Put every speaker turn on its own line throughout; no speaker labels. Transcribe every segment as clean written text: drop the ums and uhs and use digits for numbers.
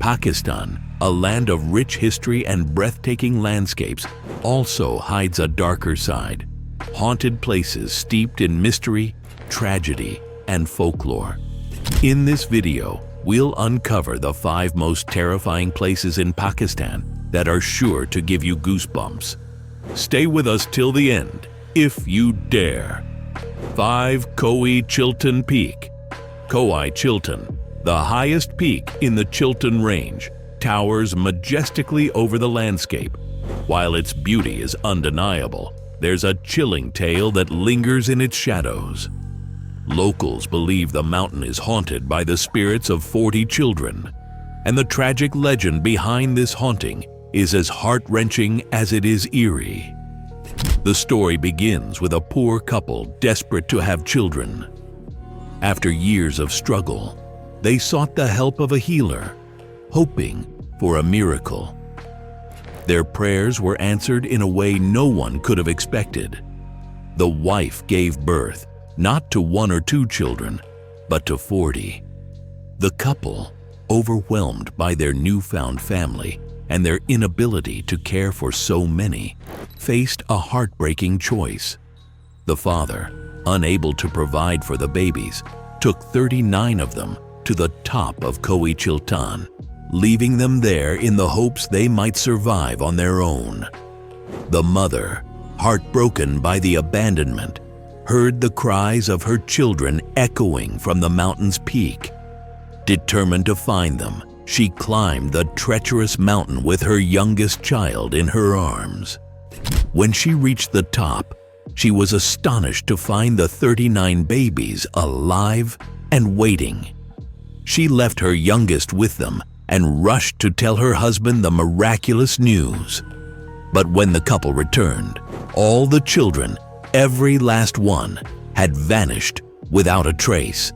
Pakistan, a land of rich history and breathtaking landscapes, also hides a darker side. Haunted places steeped in mystery, tragedy, and folklore. In this video, we'll uncover the 5 most terrifying places in Pakistan that are sure to give you goosebumps. Stay with us till the end, if you dare. 5. Koi Chiltern Peak. Koi Chiltern, the highest peak in the Chiltern Range, towers majestically over the landscape. While its beauty is undeniable, there's a chilling tale that lingers in its shadows. Locals believe the mountain is haunted by the spirits of 40 children, and the tragic legend behind this haunting is as heart-wrenching as it is eerie. The story begins with a poor couple desperate to have children. After years of struggle, they sought the help of a healer, hoping for a miracle. Their prayers were answered in a way no one could have expected. The wife gave birth not to 1 or 2 children, but to 40. The couple, overwhelmed by their newfound family and their inability to care for so many, faced a heartbreaking choice. The father, unable to provide for the babies, took 39 of them to the top of Koi Chiltern, leaving them there in the hopes they might survive on their own. The mother, heartbroken by the abandonment, heard the cries of her children echoing from the mountain's peak. Determined to find them, she climbed the treacherous mountain with her youngest child in her arms. When she reached the top, she was astonished to find the 39 babies alive and waiting. She left her youngest with them and rushed to tell her husband the miraculous news. But when the couple returned, all the children, every last one, had vanished without a trace.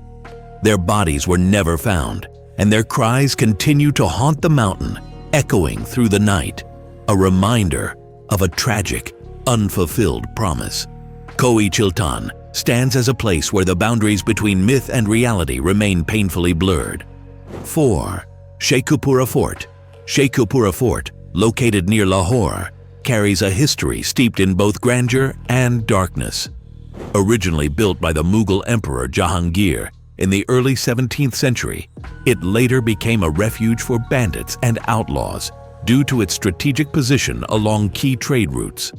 Their bodies were never found, and their cries continued to haunt the mountain, echoing through the night, a reminder of a tragic, unfulfilled promise. Koi Chiltern stands as a place where the boundaries between myth and reality remain painfully blurred. 4. Sheikhupura Fort. Sheikhupura Fort, located near Lahore, carries a history steeped in both grandeur and darkness. Originally built by the Mughal Emperor Jahangir in the early 17th century, it later became a refuge for bandits and outlaws due to its strategic position along key trade routes.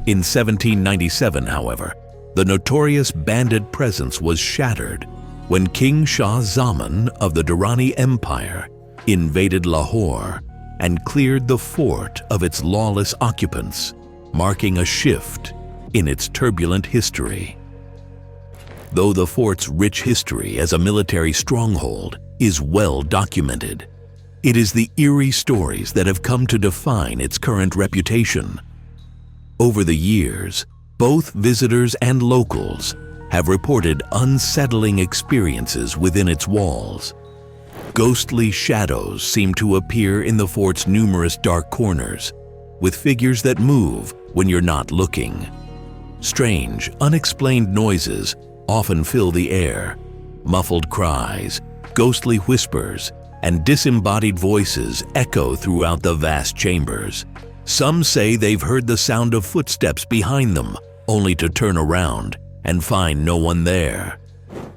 In 1797, however, the notorious bandit presence was shattered when King Shah Zaman of the Durrani Empire invaded Lahore and cleared the fort of its lawless occupants, marking a shift in its turbulent history. Though the fort's rich history as a military stronghold is well documented, it is the eerie stories that have come to define its current reputation. Over the years, both visitors and locals have reported unsettling experiences within its walls. Ghostly shadows seem to appear in the fort's numerous dark corners, with figures that move when you're not looking. Strange, unexplained noises often fill the air. Muffled cries, ghostly whispers, and disembodied voices echo throughout the vast chambers. Some say they've heard the sound of footsteps behind them, only to turn around and find no one there.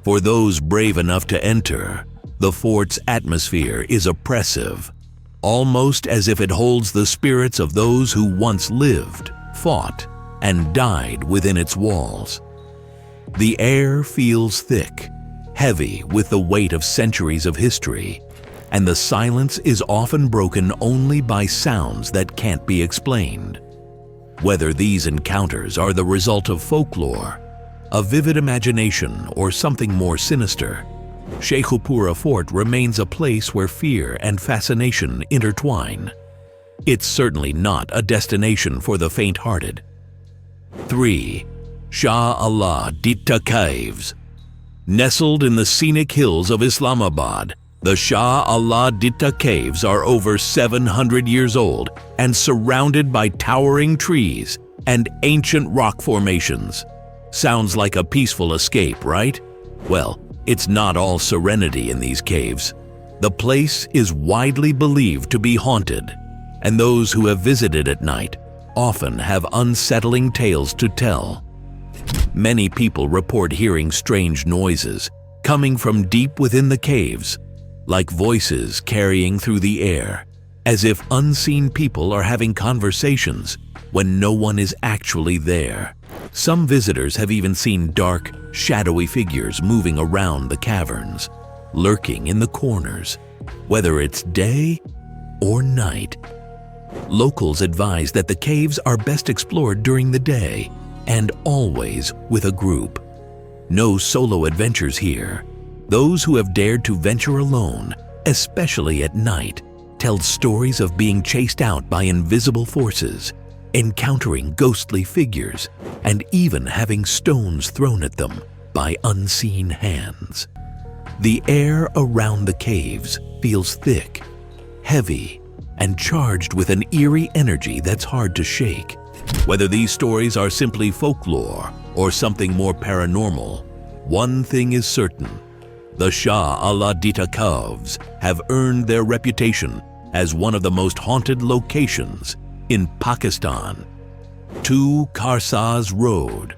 For those brave enough to enter, the fort's atmosphere is oppressive, almost as if it holds the spirits of those who once lived, fought, and died within its walls. The air feels thick, heavy with the weight of centuries of history, and the silence is often broken only by sounds that can't be explained. Whether these encounters are the result of folklore, a vivid imagination, or something more sinister, Sheikhupura Fort remains a place where fear and fascination intertwine. It's certainly not a destination for the faint-hearted. 3. Shah Allah Ditta Caves. Nestled in the scenic hills of Islamabad, the Shah Allah Ditta Caves are over 700 years old and surrounded by towering trees and ancient rock formations. Sounds like a peaceful escape, right? Well, it's not all serenity in these caves. The place is widely believed to be haunted, and those who have visited at night often have unsettling tales to tell. Many people report hearing strange noises coming from deep within the caves, like voices carrying through the air, as if unseen people are having conversations when no one is actually there. Some visitors have even seen dark, shadowy figures moving around the caverns, lurking in the corners, whether it's day or night. Locals advise that the caves are best explored during the day and always with a group. No solo adventures here. Those who have dared to venture alone, especially at night, tell stories of being chased out by invisible forces, encountering ghostly figures, and even having stones thrown at them by unseen hands. The air around the caves feels thick, heavy, and charged with an eerie energy that's hard to shake. Whether these stories are simply folklore or something more paranormal, one thing is certain: the Shah Aladita Caves have earned their reputation as one of the most haunted locations in Pakistan. 2 Karsaz Road.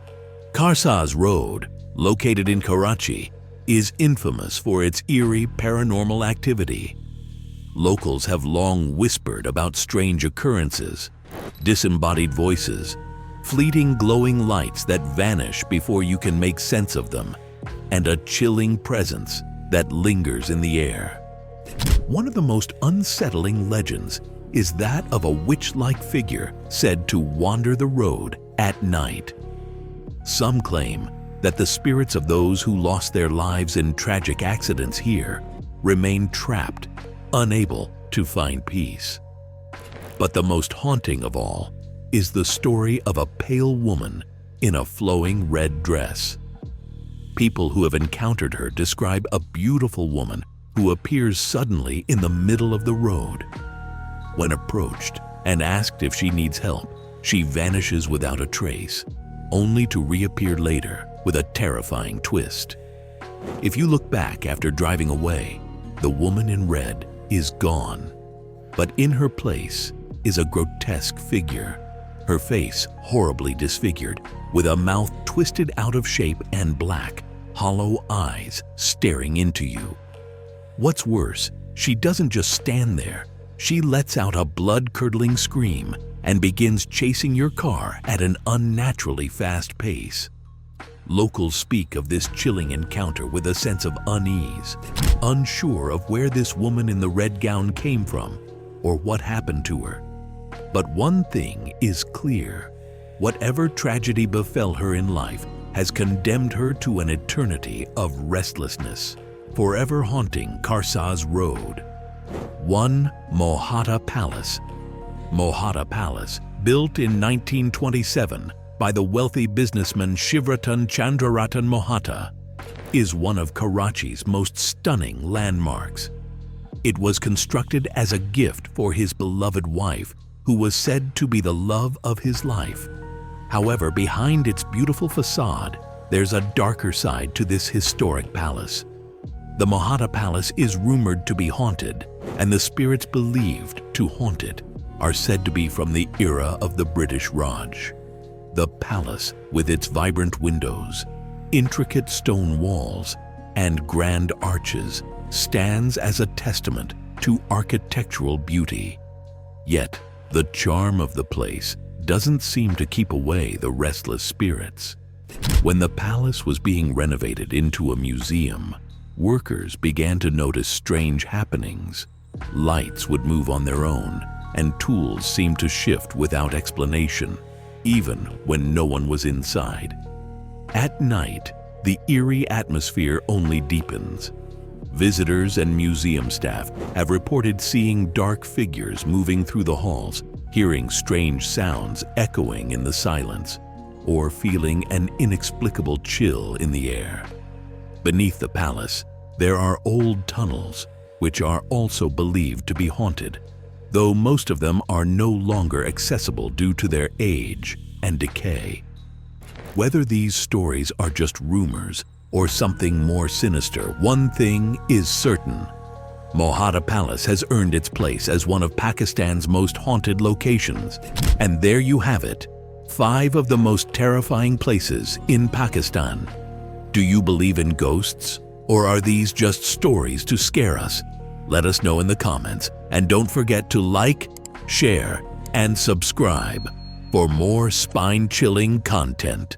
Karsaz Road, located in Karachi, is infamous for its eerie paranormal activity. Locals have long whispered about strange occurrences, disembodied voices, fleeting glowing lights that vanish before you can make sense of them, and a chilling presence that lingers in the air. One of the most unsettling legends is that of a witch-like figure said to wander the road at night. Some claim that the spirits of those who lost their lives in tragic accidents here remain trapped, unable to find peace. But the most haunting of all is the story of a pale woman in a flowing red dress. People who have encountered her describe a beautiful woman who appears suddenly in the middle of the road. When approached and asked if she needs help, she vanishes without a trace, only to reappear later with a terrifying twist. If you look back after driving away, the woman in red is gone, but in her place is a grotesque figure, her face horribly disfigured, with a mouth twisted out of shape and black, hollow eyes staring into you. What's worse, she doesn't just stand there. She lets out a blood-curdling scream and begins chasing your car at an unnaturally fast pace. Locals speak of this chilling encounter with a sense of unease, unsure of where this woman in the red gown came from or what happened to her. But one thing is clear: whatever tragedy befell her in life has condemned her to an eternity of restlessness, forever haunting Karsaz Road. 1 Mohata Palace. Mohata Palace, built in 1927 by the wealthy businessman Shivratan Chandraratan Mohata, is one of Karachi's most stunning landmarks. It was constructed as a gift for his beloved wife, who was said to be the love of his life. However, behind its beautiful facade, there's a darker side to this historic palace. The Mohata Palace is rumored to be haunted, and the spirits believed to haunt it are said to be from the era of the British Raj. The palace, with its vibrant windows, intricate stone walls, and grand arches, stands as a testament to architectural beauty. Yet, the charm of the place doesn't seem to keep away the restless spirits. When the palace was being renovated into a museum, workers began to notice strange happenings. Lights would move on their own, and tools seemed to shift without explanation, even when no one was inside. At night, the eerie atmosphere only deepens. Visitors and museum staff have reported seeing dark figures moving through the halls, hearing strange sounds echoing in the silence, or feeling an inexplicable chill in the air. Beneath the palace, there are old tunnels, which are also believed to be haunted, though most of them are no longer accessible due to their age and decay. Whether these stories are just rumors or something more sinister, one thing is certain: Mohata Palace has earned its place as one of Pakistan's most haunted locations. And there you have it, 5 of the most terrifying places in Pakistan. Do you believe in ghosts? Or are these just stories to scare us? Let us know in the comments, and don't forget to like, share, and subscribe for more spine-chilling content.